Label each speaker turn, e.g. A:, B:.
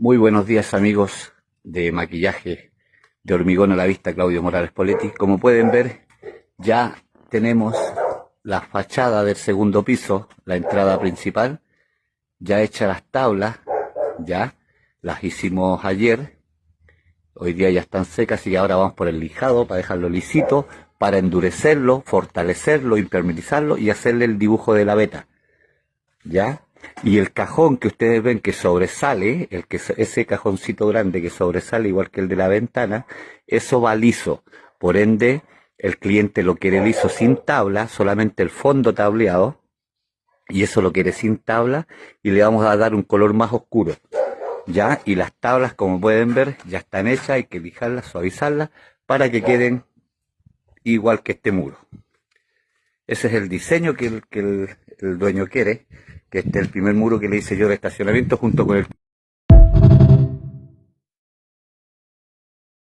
A: Muy buenos días, amigos de maquillaje de hormigón a la vista, Claudio Morales Poletti. Como pueden ver, ya tenemos la fachada del segundo piso, la entrada principal, ya hechas las tablas, ya las hicimos ayer. Hoy día ya están secas y ahora vamos por el lijado para dejarlo lisito, para endurecerlo, fortalecerlo, impermeabilizarlo y hacerle el dibujo de la veta, ¿ya? Y el cajón que ustedes ven que sobresale, ese cajoncito grande que sobresale igual que el de la ventana, eso va liso. Por ende, el cliente lo quiere liso sin tabla, solamente el fondo tableado, y eso lo quiere sin tabla, y le vamos a dar un color más oscuro, ¿ya? Y las tablas, como pueden ver, ya están hechas, hay que lijarlas, suavizarlas, para que queden igual que este muro. Ese es el diseño que el dueño quiere, que este es el primer muro que le hice yo de estacionamiento junto con el